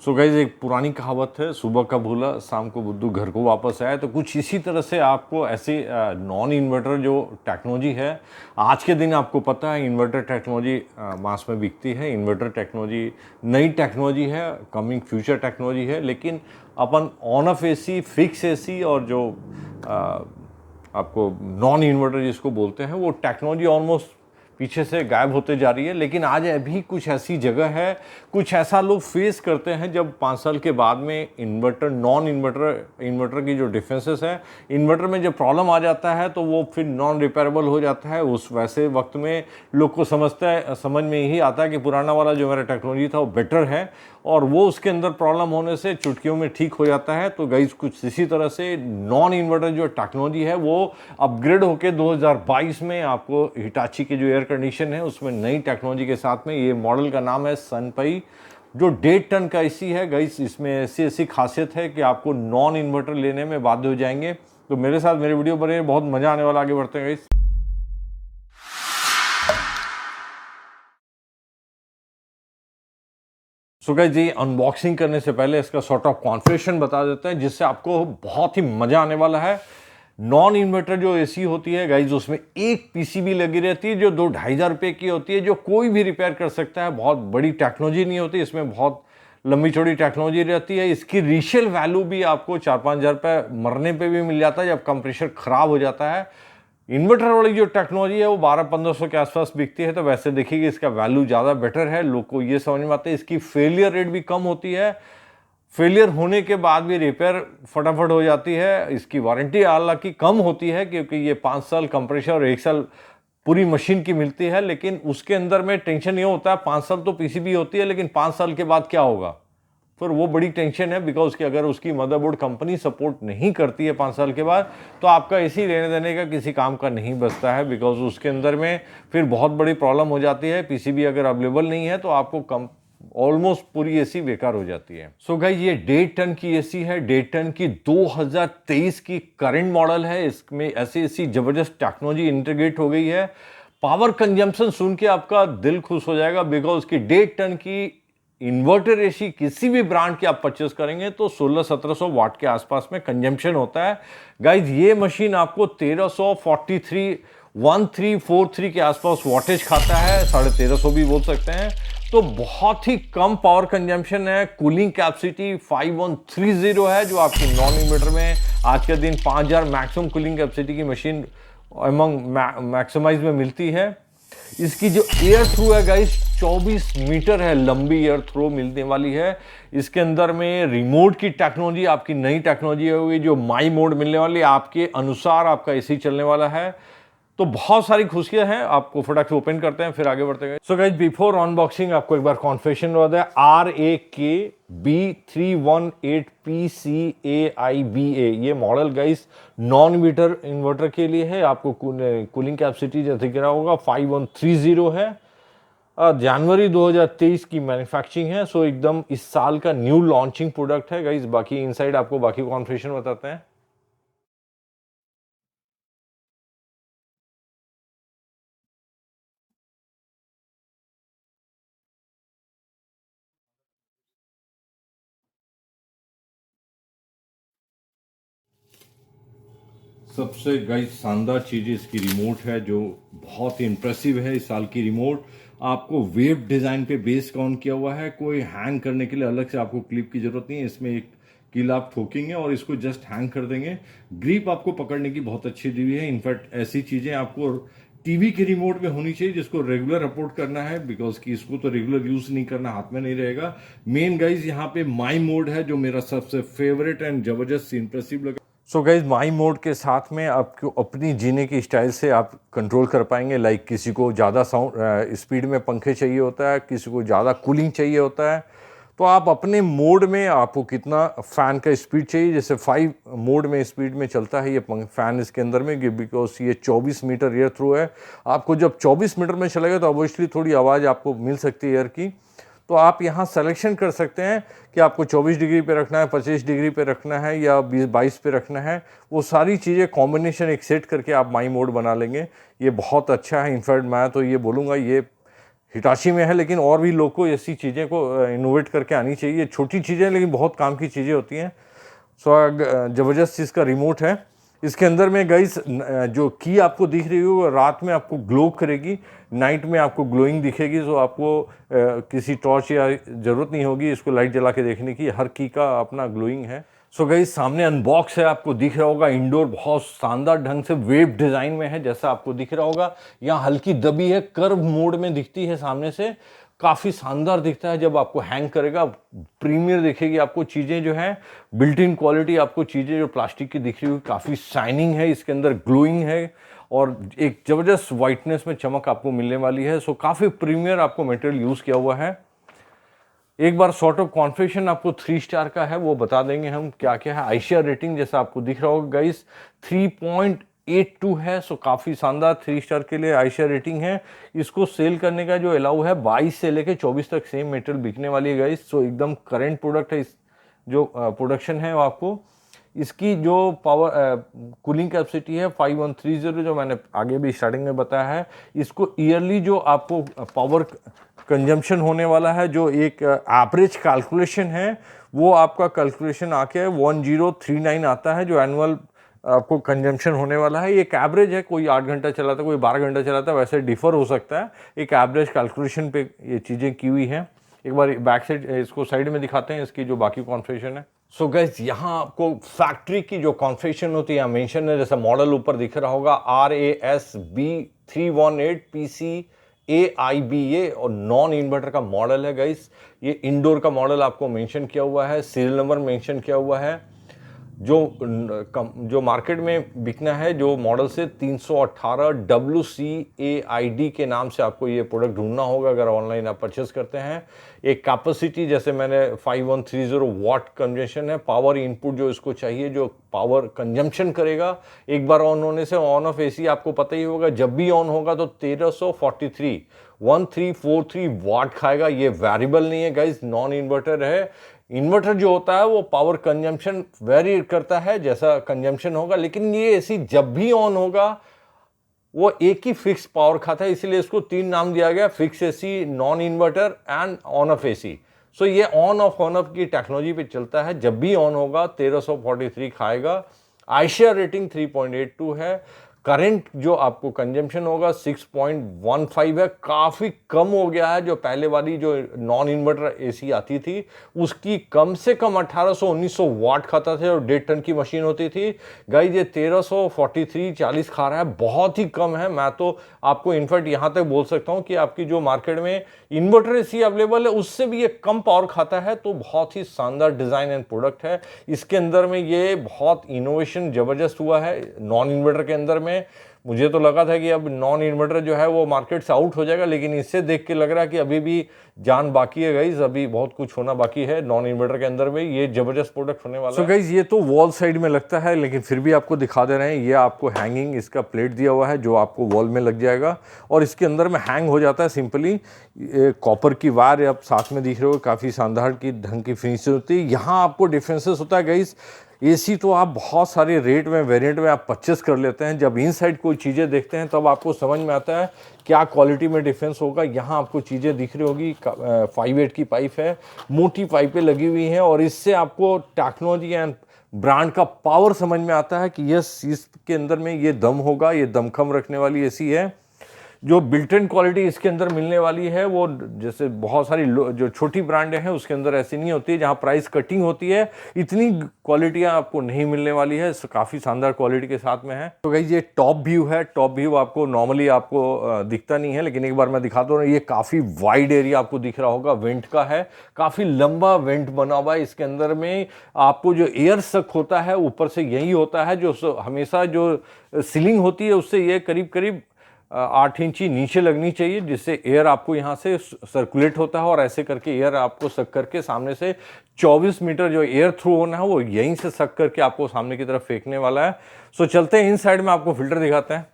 So guys एक पुरानी कहावत है, सुबह का भूला शाम को बुद्धू घर को वापस आया। तो कुछ इसी तरह से आपको ऐसी नॉन इन्वर्टर जो टेक्नोलॉजी है, आज के दिन आपको पता है इन्वर्टर टेक्नोलॉजी मास में बिकती है। इन्वर्टर टेक्नोलॉजी नई टेक्नोलॉजी है, कमिंग फ्यूचर टेक्नोलॉजी है। लेकिन अपन on off AC, fix AC और जो आपको नॉन इन्वर्टर जिसको बोलते हैं, वो टेक्नोलॉजी ऑलमोस्ट पीछे से गायब होते जा रही है। लेकिन आज अभी कुछ ऐसी जगह है, कुछ ऐसा लोग फेस करते हैं जब 5 साल के बाद में इन्वर्टर नॉन इन्वर्टर की जो डिफरेंसेस है, इन्वर्टर में जब प्रॉब्लम आ जाता है तो वो फिर नॉन रिपेयरेबल हो जाता है। उस वैसे वक्त में लोग को समझ में यही आता है कि पुराना वाला जो मेरा टेक्नोलॉजी था वो बेटर है, और वो उसके अंदर प्रॉब्लम होने से चुटकियों में ठीक हो जाता है। तो गाइस कुछ इसी तरह से नॉन इन्वर्टर जो टेक्नोलॉजी है वो अपग्रेड होके 2022 में आपको हिटाची के जो एयर कंडीशन है उसमें नई टेक्नोलॉजी के साथ में, ये मॉडल का नाम है सनपाई, जो 1.5 टन का एसी है। गाइस इसमें ऐसी खासियत है कि आपको नॉन इन्वर्टर लेने में बाध्य हो जाएंगे। तो मेरे साथ मेरे वीडियो बने, बहुत मजा आने वाला। आगे बढ़ते हैं गाइस। सो गाइस जी, अनबॉक्सिंग करने से पहले इसका सॉर्ट ऑफ कॉन्फ़िगरेशन बता देते हैं जिससे आपको बहुत ही मजा आने वाला है। नॉन इन्वर्टर जो एसी होती है गाइज, उसमें एक पीसीबी लगी रहती है जो 2-2,500 रुपये की होती है, जो कोई भी रिपेयर कर सकता है। बहुत बड़ी टेक्नोलॉजी नहीं होती इसमें, बहुत लंबी चौड़ी टेक्नोलॉजी रहती है। इसकी रीसेल वैल्यू भी आपको 4-5 हज़ार रुपये मरने पे भी मिल जाता है जब कंप्रेसर खराब हो जाता है। इन्वर्टर वाली जो टेक्नोलॉजी है वो 1200-1500 के आसपास बिकती है। तो वैसे देखिए इसका वैल्यू ज़्यादा बेटर है, लोग को ये समझ में आता है। इसकी फेलियर रेट भी कम होती है, फेलियर होने के बाद भी रिपेयर फटाफट हो जाती है। इसकी वारंटी हालांकि कम होती है क्योंकि ये 5 साल कंप्रेसर और 1 साल पूरी मशीन की मिलती है। लेकिन उसके अंदर में टेंशन ये होता है, 5 साल तो पीसीबी होती है, लेकिन 5 साल के बाद क्या होगा, फिर वो बड़ी टेंशन है। बिकॉज कि अगर उसकी मदरबोर्ड कंपनी सपोर्ट नहीं करती है 5 साल के बाद, तो आपका एसी लेने देने का किसी काम का नहीं बचता है। बिकॉज उसके अंदर में फिर बहुत बड़ी प्रॉब्लम हो जाती है। पीसीबी अगर अवेलेबल नहीं है तो आपको ऑलमोस्ट पूरी एसी बेकार हो जाती है। सो गाइस ये 1.5 टन की एसी है, 1.5 टन की 2023 की करंट मॉडल है। इसमें ऐसी ऐसी जबरदस्त टेक्नोलॉजी इंटीग्रेट हो गई है। पावर कंजम्पशन सुन के आपका दिल खुश हो जाएगा। बिकॉज की 1.5 टन की इन्वर्टर एसी किसी भी ब्रांड की आप परचेस करेंगे तो 1600-1700 वाट के आसपास में कंजम्पशन होता है। गाइज ये मशीन आपको 1343 के आसपास वाटेज खाता है, 1350 भी बोल सकते हैं। तो बहुत ही कम पावर कंजम्पशन है। कूलिंग कैपेसिटी 5130 है, जो आपकी नॉन इन्वर्टर में आज के दिन 5000 मैक्सिमम कूलिंग कैपेसिटी की मशीन अमंग मैक्सिमाइज में मिलती है। इसकी जो एयर थ्रू है गाइस 24 मीटर है, लंबी एयर थ्रो मिलने वाली है। इसके अंदर में रिमोट की टेक्नोलॉजी, आपकी नई टेक्नोलॉजी होगी जो माई मोड मिलने वाली है, आपके अनुसार आपका एसी चलने वाला है। तो बहुत सारी खुशियां हैं। आपको फटाक से ओपन करते हैं फिर आगे बढ़ते हैं। सो गाइस बिफोर अनबॉक्सिंग आपको एक बार कॉन्फिगरेशन बता दें। RAKB318PCAIBA ये model guys non meter inverter के लिए है। आपको कूलिंग कैपेसिटी जैसे गिरा होगा 5130 है। जनवरी 2023 की मैन्युफैक्चरिंग है। सो एकदम इस साल का न्यू लॉन्चिंग प्रोडक्ट है गाइस। बाकी इनसाइड आपको बाकी कॉन्फिगरेशन बताते हैं। सबसे गाइस शानदार चीज़ इसकी रिमोट है, जो बहुत ही इंप्रेसिव है। इस साल की रिमोट आपको वेव डिज़ाइन पे बेस ऑन किया हुआ है। कोई हैंग करने के लिए अलग से आपको क्लिप की जरूरत नहीं है। इसमें एक कील आप ठोकेंगे और इसको जस्ट हैंग कर देंगे। ग्रिप आपको पकड़ने की बहुत अच्छी दी हुई है। इनफैक्ट ऐसी चीज़ें आपको टीवी के रिमोट में होनी चाहिए जिसको रेगुलर अपोर्ट करना है, बिकॉज कि इसको तो रेगुलर यूज नहीं करना, हाथ में नहीं रहेगा। मेन गाइज यहाँ पे माई मोड है जो मेरा सबसे फेवरेट एंड जबरदस्त इंप्रेसिव लगा। सो गाइज माई मोड के साथ में आपको अपनी जीने की स्टाइल से आप कंट्रोल कर पाएंगे। लाइक किसी को ज़्यादा साउंड स्पीड में पंखे चाहिए होता है, किसी को ज़्यादा कूलिंग चाहिए होता है, तो आप अपने मोड में आपको कितना फ़ैन का स्पीड चाहिए। जैसे 5 मोड में स्पीड में चलता है ये फ़ैन इसके अंदर में, बिकॉज ये 24 मीटर एयर थ्रू है। आपको जब 24 मीटर में चलेगा तो ऑब्वियसली थोड़ी आवाज़ आपको मिल सकती है एयर की। तो आप यहाँ सिलेक्शन कर सकते हैं कि आपको 24 डिग्री पे रखना है, 25 डिग्री पे रखना है या 22 पे रखना है। वो सारी चीज़ें कॉम्बिनेशन एक सेट करके आप माई मोड बना लेंगे। ये बहुत अच्छा है। इनफैक्ट मैं तो ये बोलूँगा ये हिटाची में है, लेकिन और भी लोग को ऐसी चीज़ें को इनोवेट करके आनी चाहिए। छोटी चीज़ें लेकिन बहुत काम की चीज़ें होती हैं। सो ज़बरदस्त चीज़ का रिमोट है। इसके अंदर में गाइस जो की आपको दिख रही है वो रात में आपको ग्लो करेगी, नाइट में आपको ग्लोइंग दिखेगी। सो आपको किसी टॉर्च या ज़रूरत नहीं होगी इसको लाइट जला के देखने की, हर की का अपना ग्लोइंग है। सो गाइस सामने अनबॉक्स है, आपको दिख रहा होगा इंडोर बहुत शानदार ढंग से वेव डिज़ाइन में है, जैसा आपको दिख रहा होगा। यहाँ हल्की दबी है, कर्व मोड में दिखती है सामने से, काफ़ी शानदार दिखता है। जब आपको हैंग करेगा प्रीमियर दिखेगी आपको चीज़ें जो हैं, बिल्ट इन क्वालिटी आपको चीज़ें जो प्लास्टिक की दिख रही होगी, काफ़ी शाइनिंग है, इसके अंदर ग्लोइंग है और एक ज़बरदस्त वाइटनेस में चमक आपको मिलने वाली है। सो काफ़ी प्रीमियर आपको मटेरियल यूज़ किया हुआ है। एक बार सॉर्ट ऑफ कॉन्फ़िगरेशन आपको 3 स्टार का है, वो बता देंगे हम क्या क्या है। आईसीआर रेटिंग जैसा आपको दिख रहा होगा गाइस 3.82 है। सो काफ़ी शानदार 3 स्टार के लिए आईसीआर रेटिंग है। इसको सेल करने का जो अलाउ है 22 से लेके 24 तक सेम मटेरियल बिकने वाली है गाइस। सो एकदम करेंट प्रोडक्ट है। इस जो प्रोडक्शन है वो आपको इसकी जो पावर कूलिंग कैपेसिटी है 5130, जो मैंने आगे भी स्टार्टिंग में बताया है। इसको ईयरली जो आपको पावर कंजम्पशन होने वाला है, जो एक एवरेज कैलकुलेशन है, वो आपका कैलकुलेशन आके 1039 आता है, जो एनुअल आपको कंजम्पशन होने वाला है। एक एवरेज है, कोई 8 घंटा चलाता है, कोई 12 घंटा चलाता है, वैसे डिफर हो सकता है। एक एवरेज कैलकुलेशन पे ये चीज़ें की हुई हैं। एक बार बैक साइड इसको साइड में दिखाते हैं, इसकी जो बाकी कॉन्फ़िगरेशन है। सो गाइस यहाँ आपको फैक्ट्री की जो कॉन्फ़िगरेशन होती है मेंशन है, जैसा मॉडल ऊपर दिख रहा होगा RASB318 PC AIBA और नॉन इन्वर्टर का मॉडल है गाइस। ये इंडोर का मॉडल आपको मेंशन किया हुआ है, सीरियल नंबर मेंशन किया हुआ है। जो मार्केट में बिकना है जो मॉडल से 318 WCAID के नाम से आपको ये प्रोडक्ट ढूंढना होगा अगर ऑनलाइन आप परचेस करते हैं। एक कैपेसिटी जैसे मैंने 5130 वाट कंजम्पशन है, पावर इनपुट जो इसको चाहिए, जो पावर कंजम्पशन करेगा एक बार ऑन होने से। ऑन ऑफ एसी आपको पता ही होगा, जब भी ऑन होगा तो 1343 वाट खाएगा। ये वेरिएबल नहीं है गाइस, नॉन इन्वर्टर है। इन्वर्टर जो होता है वो पावर कंजम्पशन वेरी करता है जैसा कंजम्पशन होगा, लेकिन ये एसी जब भी ऑन होगा वो एक ही फिक्स पावर खाता है, इसीलिए इसको 3 नाम दिया गया, fix AC, non inverter and on off AC. So ये ऑन ऑफ की टेक्नोलॉजी पे चलता है। जब भी ऑन होगा 1343 खाएगा। आईसीआर रेटिंग 3.82 है। करंट जो आपको कंजम्पशन होगा 6.15 है, काफ़ी कम हो गया है। जो पहले वाली जो नॉन इन्वर्टर एसी आती थी उसकी कम से कम 1800-1900 वाट खाता था और 1.5 टन की मशीन होती थी। गाइस ये 1343-40 खा रहा है, बहुत ही कम है। मैं तो आपको इनफैक्ट यहाँ तक बोल सकता हूँ कि आपकी जो मार्केट में इन्वर्टर एसी अवेलेबल है उससे भी ये कम पावर खाता है। तो बहुत ही शानदार डिज़ाइन एंड प्रोडक्ट है। इसके अंदर में ये बहुत इनोवेशन ज़बरदस्त हुआ है नॉन इन्वर्टर के अंदर में। मुझे तो लगा था कि अब नॉन इन्वर्टर जो है वो मार्केट से आउट हो जाएगा, लेकिन इससे देख के लग रहा है कि अभी भी जान बाकी है गाइज, अभी बहुत कुछ होना बाकी है नॉन इन्वर्टर के अंदर में। ये जबरदस्त प्रोडक्ट होने वाला है। गाइज ये तो वॉल साइड में लगता है, लेकिन फिर भी आपको दिखा दे रहे हैं। ये आपको हैंगिंग इसका प्लेट दिया हुआ है जो आपको वॉल में लग जाएगा और इसके अंदर में हैंग हो जाता है सिंपली। कॉपर की वायर आप साथ में दिख रहे हो, काफ़ी शानदार की ढंग की फिनिशिंग होती है। यहाँ आपको डिफरेंसेस होता है गाइज। एसी तो आप बहुत सारे रेट में वेरिएंट में आप परचेस कर लेते हैं, जब इनसाइड कोई चीज़ें देखते हैं तब आपको समझ में आता है क्या क्वालिटी में डिफरेंस होगा। यहाँ आपको चीज़ें दिख रही होगी, 5/8 की पाइप है, मोटी पाइपें लगी हुई हैं और इससे आपको टेक्नोलॉजी एंड ब्रांड का पावर समझ में आता है कि यस इसके अंदर में ये दम होगा, ये दमखम रखने वाली एसी है। जो बिल्ट इन क्वालिटी इसके अंदर मिलने वाली है वो जैसे बहुत सारी जो छोटी ब्रांडें हैं उसके अंदर ऐसी नहीं होती है, जहाँ प्राइस कटिंग होती है इतनी क्वालिटियाँ आपको नहीं मिलने वाली है। काफ़ी शानदार क्वालिटी के साथ में है। तो गाइस ये टॉप व्यू है। टॉप व्यू आपको नॉर्मली आपको दिखता नहीं है, लेकिन एक बार मैं दिखाता हूँ। ये काफ़ी वाइड एरिया आपको दिख रहा होगा, वेंट का है, काफ़ी लंबा वेंट बना हुआ है। इसके अंदर में आपको जो एयर सक होता है ऊपर से यही होता है, जो हमेशा जो सीलिंग होती है उससे ये करीब 8 इंची नीचे लगनी चाहिए, जिससे एयर आपको यहाँ से सर्कुलेट होता है और ऐसे करके एयर आपको सक करके सामने से 24 मीटर जो एयर थ्रू होना है वो यहीं से सक करके आपको सामने की तरफ फेंकने वाला है। सो चलते हैं इन साइड में, आपको फिल्टर दिखाते हैं।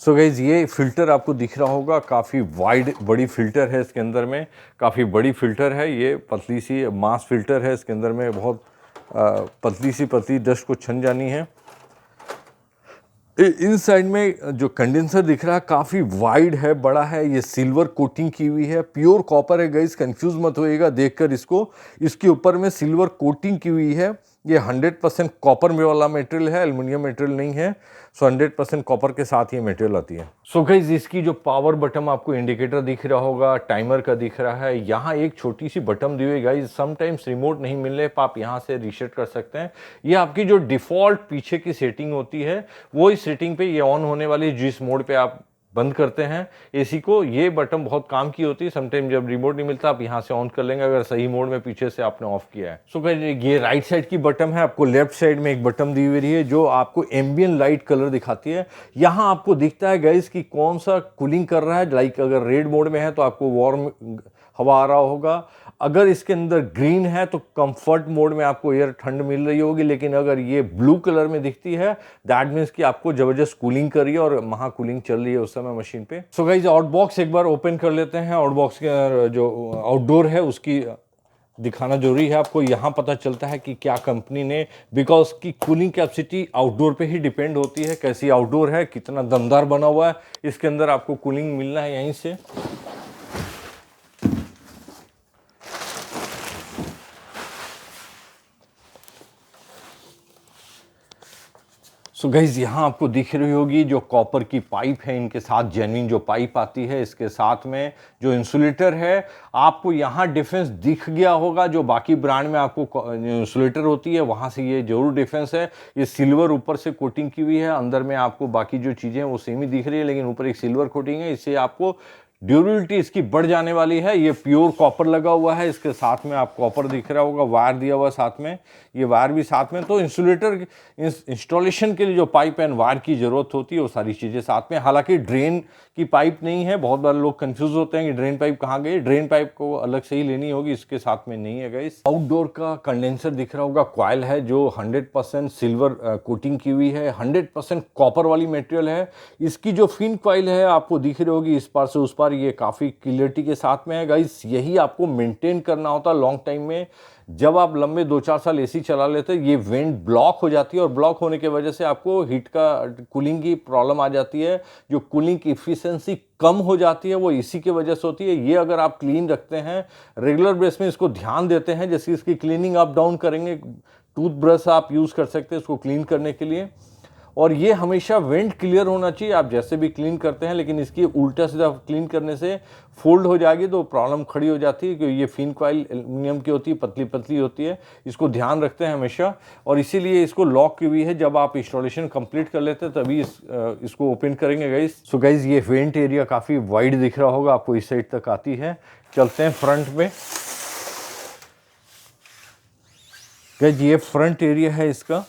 सो गाइज ये फ़िल्टर आपको दिख रहा होगा, काफ़ी वाइड बड़ी फ़िल्टर है इसके अंदर में, काफ़ी बड़ी फ़िल्टर है। ये पतली सी मास फ़िल्टर है, इसके अंदर में बहुत पतली डस्ट को छन जानी है। इन साइड में जो कंडेंसर दिख रहा है काफ़ी वाइड है, बड़ा है, ये सिल्वर कोटिंग की हुई है, प्योर कॉपर है गाइस, कंफ्यूज मत होइएगा देखकर इसको। इसके ऊपर में सिल्वर कोटिंग की हुई है। ये 100% कॉपर में वाला मटेरियल है, एल्युमिनियम मटेरियल नहीं है। सो 100% कॉपर के साथ ये मटेरियल आती है। सो गाइस इसकी जो पावर बटन आपको इंडिकेटर दिख रहा होगा, टाइमर का दिख रहा है, यहाँ एक छोटी सी बटन दी हुई है गाइस। समटाइम्स रिमोट नहीं मिलने पर आप यहाँ से रीसेट कर सकते हैं। ये आपकी जो डिफॉल्ट पीछे की सेटिंग होती है वो इस सेटिंग पे ये ऑन होने वाली, जिस मोड पे आप बंद करते हैं एसी को, ये बटन बहुत काम की होती है। समटाइम जब रिमोट नहीं मिलता आप यहाँ से ऑन कर लेंगे अगर सही मोड में पीछे से आपने ऑफ किया है। सो ये राइट साइड की बटन है, आपको लेफ्ट साइड में एक बटन दी हुई है जो आपको एम्बियन लाइट कलर दिखाती है। यहाँ आपको दिखता है गाइस कि कौन सा कूलिंग कर रहा है। लाइक अगर रेड मोड में है तो आपको वार्म हवा आ रहा होगा, अगर इसके अंदर ग्रीन है तो कंफर्ट मोड में आपको एयर ठंड मिल रही होगी, लेकिन अगर ये ब्लू कलर में दिखती है दैट मीन्स कि आपको जबरदस्त कूलिंग कर रही है और वहां कूलिंग चल रही है उस समय मशीन पे। सो गाइस आउट बॉक्स एक बार ओपन कर लेते हैं। आउट बॉक्स के जो आउटडोर है उसकी दिखाना जरूरी है आपको। यहाँ पता चलता है कि क्या कंपनी ने, बिकॉज की कूलिंग कैपेसिटी आउटडोर पे ही डिपेंड होती है, कैसी आउटडोर है, कितना दमदार बना हुआ है, इसके अंदर आपको कूलिंग मिलना है यहीं से। सो गाइज यहाँ आपको दिख रही होगी जो कॉपर की पाइप है, इनके साथ जेन्युइन जो पाइप आती है, इसके साथ में जो इंसुलेटर है, आपको यहाँ डिफरेंस दिख गया होगा। जो बाकी ब्रांड में आपको इंसुलेटर होती है वहाँ से ये जरूर डिफरेंस है। ये सिल्वर ऊपर से कोटिंग की हुई है, अंदर में आपको बाकी जो चीज़ें हैं वो सेम ही दिख रही है, लेकिन ऊपर एक सिल्वर कोटिंग है, इससे आपको ड्यूरेबिलिटी इसकी बढ़ जाने वाली है। ये प्योर कॉपर लगा हुआ है, इसके साथ में आप कॉपर दिख रहा होगा, वायर दिया हुआ साथ में, ये वायर भी साथ में। तो इंसुलेटर इंस्टॉलेशन के लिए जो पाइप एंड वायर की जरूरत होती है वो सारी चीजें साथ में। हालांकि ड्रेन की पाइप नहीं है, बहुत बार लोग कंफ्यूज होते हैं कि ड्रेन पाइप कहाँ गई। ड्रेन पाइप को अलग से ही लेनी होगी, इसके साथ में नहीं है गाइस। आउटडोर का कंडेंसर दिख रहा होगा, कॉइल है जो 100% सिल्वर कोटिंग की हुई है, 100% कॉपर वाली मटेरियल है। इसकी जो फिन कॉइल है आपको दिख रही होगी इस पार से उस पार, ये काफी क्लियरिटी के साथ में है गाइस। यही आपको मेंटेन करना होता है लॉन्ग टाइम में। जब आप लंबे 2-4 साल एसी चला लेते हैं ये वेंट ब्लॉक हो जाती है, और ब्लॉक होने की वजह से आपको हीट का कूलिंग की प्रॉब्लम आ जाती है। जो कूलिंग की इफिशिएंसी कम हो जाती है वो इसी की वजह से होती है। ये अगर आप क्लीन रखते हैं रेगुलर बेस में, इसको ध्यान देते हैं, जैसे इसकी क्लीनिंग अप डाउन करेंगे, टूथब्रश आप यूज कर सकते हैं इसको क्लीन करने के लिए। और ये हमेशा वेंट क्लियर होना चाहिए आप जैसे भी क्लीन करते हैं, लेकिन इसकी उल्टा सीधा क्लीन करने से फोल्ड हो जाएगी तो प्रॉब्लम खड़ी हो जाती है, क्योंकि ये फिन कॉइल एल्युमिनियम की होती है, पतली पतली होती है, इसको ध्यान रखते हैं हमेशा। और इसीलिए इसको लॉक की हुई है, जब आप इंस्टॉलेशन कंप्लीट कर लेते हैं तभी इसको ओपन करेंगे गाइस। सो गाइस ये वेंट एरिया काफ़ी वाइड दिख रहा होगा आपको, इस साइड तक आती है। चलते हैं फ्रंट में। गाइस ये फ्रंट एरिया है इसका।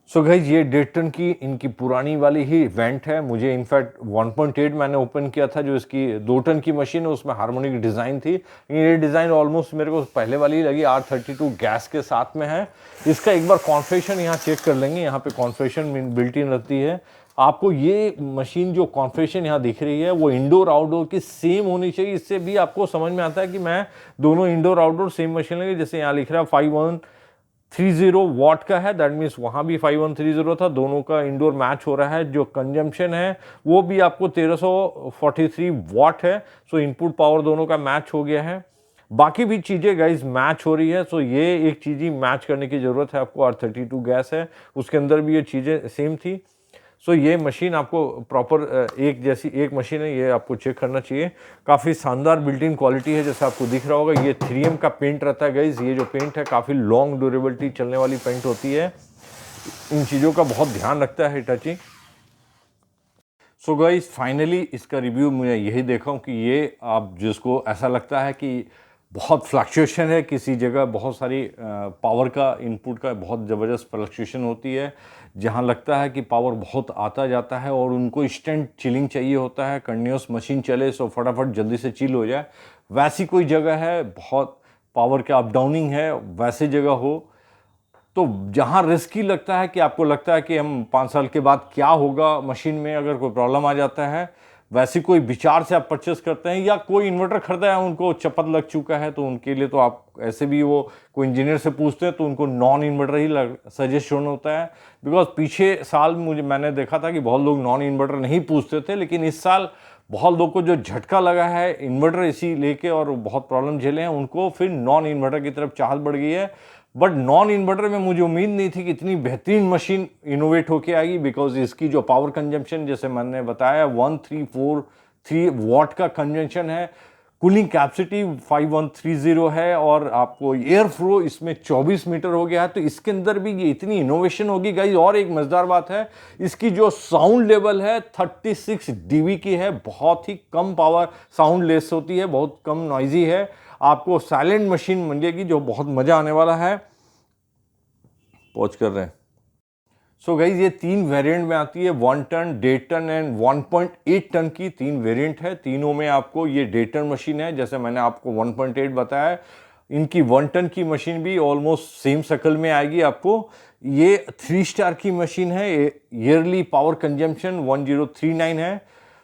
सो गाइज ये 1.5 टन की इनकी पुरानी वाली ही वेंट है। मुझे इनफैक्ट 1.8 मैंने ओपन किया था, जो इसकी 2 टन की मशीन है उसमें हार्मोनिक डिज़ाइन थी। ये डिज़ाइन ऑलमोस्ट मेरे को पहले वाली ही लगी, R32 गैस के साथ में है। इसका एक बार कॉन्फ़िगरेशन यहाँ चेक कर लेंगे, यहाँ पे कॉन्फ़िगरेशन बिल्ट इन रहती है। आपको ये मशीन जो कॉन्फ़िगरेशन यहाँ दिख रही है वो इंडोर आउटडोर की सेम होनी चाहिए। इससे भी आपको समझ में आता है कि मैं दोनों इंडोर आउटडोर सेम मशीन लगी। जैसे यहाँ लिख रहा है 5130 वाट का है, दैट मीन्स वहाँ भी 5130 था, दोनों का इंडोर मैच हो रहा है। जो कंजम्पशन है वो भी आपको 1343 वाट है। सो इनपुट पावर दोनों का मैच हो गया है। बाकी भी चीज़ें गाइज मैच हो रही है। सो ये एक चीज़ ही मैच करने की ज़रूरत है आपको। R32 गैस है, उसके अंदर भी ये चीज़ें सेम थी। सो ये मशीन आपको प्रॉपर एक जैसी एक मशीन है, ये आपको चेक करना चाहिए। काफ़ी शानदार बिल्ट इन क्वालिटी है, जैसे आपको दिख रहा होगा। ये 3M का पेंट रहता है गाइज। ये जो पेंट है काफ़ी लॉन्ग ड्यूरेबिलिटी चलने वाली पेंट होती है। इन चीज़ों का बहुत ध्यान रखता है हिटाची। सो गाइज फाइनली इसका रिव्यू मैं यही देखा हूँ कि ये आप जिसको ऐसा लगता है कि बहुत फ्लक्चुएशन है किसी जगह, बहुत सारी पावर का इनपुट का बहुत ज़बरदस्त फ्लक्चुएशन होती है, जहाँ लगता है कि पावर बहुत आता जाता है और उनको इंस्टेंट चिलिंग चाहिए होता है, कंटिन्यूस मशीन चले सो फटाफट जल्दी से चिल हो जाए, वैसी कोई जगह है, बहुत पावर का अप डाउनिंग है, वैसी जगह हो तो जहाँ रिस्की लगता है कि आपको लगता है कि हम 5 साल के बाद क्या होगा मशीन में अगर कोई प्रॉब्लम आ जाता है, वैसे कोई विचार से आप परचेस करते हैं या कोई इन्वर्टर खरीदा है उनको चपत लग चुका है, तो उनके लिए तो आप ऐसे भी वो कोई इंजीनियर से पूछते हैं तो उनको नॉन इन्वर्टर ही सजेशन होता है। बिकॉज पीछे साल मैंने देखा था कि बहुत लोग नॉन इन्वर्टर नहीं पूछते थे, लेकिन इस साल बहुत लोग को जो झटका लगा है इन्वर्टर एसी लेके और बहुत प्रॉब्लम झेले हैं, उनको फिर नॉन इन्वर्टर की तरफ चाहत बढ़ गई है। बट नॉन इन्वर्टर में मुझे उम्मीद नहीं थी कि इतनी बेहतरीन मशीन इनोवेट होके आएगी, बिकॉज इसकी जो पावर कंजम्पशन जैसे मैंने बताया 1343 वाट का कंजम्पशन है, कूलिंग कैपेसिटी 5130 है और आपको एयर फ्लो इसमें 24 मीटर हो गया है। तो इसके अंदर भी ये इतनी इनोवेशन होगी गाइस। और एक मजेदार बात है, इसकी जो साउंड लेवल है 36 डीबी की है, बहुत ही कम पावर साउंड लेस होती है, बहुत कम नॉइजी है। आपको साइलेंट मशीन मिलेगी जो बहुत मजा आने वाला है। पॉज कर रहे हैं। सो गाइज ये 3 वेरिएंट में आती है, 1 टन, 1.5 टन एंड 1.8 टन की 3 वेरिएंट है। तीनों में आपको ये 1.5 टन मशीन है, जैसे मैंने आपको 1.8 बताया। इनकी 1 टन की मशीन भी ऑलमोस्ट सेम शक्ल में आएगी आपको। ये 3 स्टार की मशीन है, ईयरली पावर कंजम्पशन 1039 है।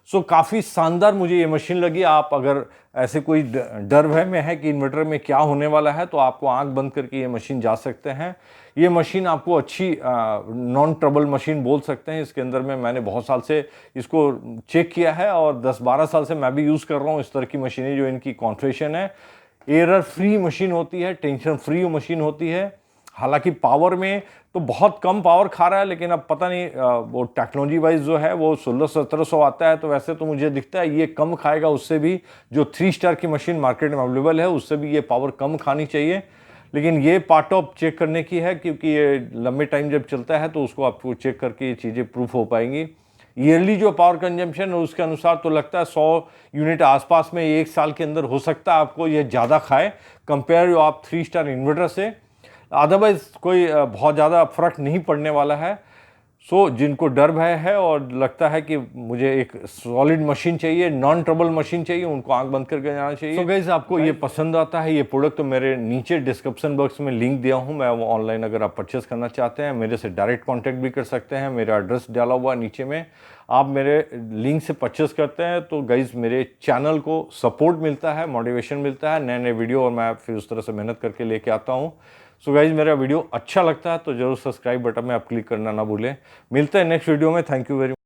सो काफ़ी शानदार मुझे ये मशीन लगी। आप अगर ऐसे कोई डर भय में है कि इन्वर्टर में क्या होने वाला है, तो आपको आंख बंद करके ये मशीन जा सकते हैं। ये मशीन आपको अच्छी नॉन ट्रबल मशीन बोल सकते हैं। इसके अंदर में मैंने बहुत साल से इसको चेक किया है और 10-12 साल से मैं भी यूज़ कर रहा हूँ इस तरह की मशीनें। जो इनकी कॉन्फ़िगरेशन है, एरर फ्री मशीन होती है, टेंशन फ्री मशीन होती है। हालांकि पावर में तो बहुत कम पावर खा रहा है, लेकिन अब पता नहीं वो टेक्नोलॉजी वाइज जो है वो 1600-1700 आता है, तो वैसे तो मुझे दिखता है ये कम खाएगा उससे भी। जो 3 स्टार की मशीन मार्केट में अवेलेबल है उससे भी ये पावर कम खानी चाहिए। लेकिन ये पार्ट ऑफ चेक करने की है, क्योंकि ये लंबे टाइम जब चलता है तो उसको आपको चेक करके ये चीज़ें प्रूफ हो पाएंगी। ईयरली जो पावर कंजम्पशन है उसके अनुसार तो लगता है 100 यूनिट आसपास में एक साल के अंदर हो सकता है आपको ये ज़्यादा खाए कंपेयर जो आप 3 स्टार इन्वर्टर से। अदरवाइज कोई बहुत ज़्यादा फर्क नहीं पड़ने वाला है। सो जिनको डर भय है और लगता है कि मुझे एक सॉलिड मशीन चाहिए, नॉन ट्रबल मशीन चाहिए, उनको आंख बंद करके जाना चाहिए। सो गाइस आपको ये पसंद आता है ये प्रोडक्ट, तो मेरे नीचे डिस्क्रिप्शन बॉक्स में लिंक दिया हूँ, मैं वो ऑनलाइन अगर आप परचेस करना चाहते हैं मेरे से डायरेक्ट कॉन्टैक्ट भी कर सकते हैं। मेरा एड्रेस डाला हुआ नीचे में, आप मेरे लिंक से परचेस करते हैं तो गाइस मेरे चैनल को सपोर्ट मिलता है, मोटिवेशन मिलता है, नए नए वीडियो और मैं फिर उस तरह से मेहनत करके लेके आता हूँ। सो गाइज मेरा वीडियो अच्छा लगता है तो जरूर सब्सक्राइब बटन में आप क्लिक करना ना भूलें। मिलते हैं नेक्स्ट वीडियो में। Thank you very much.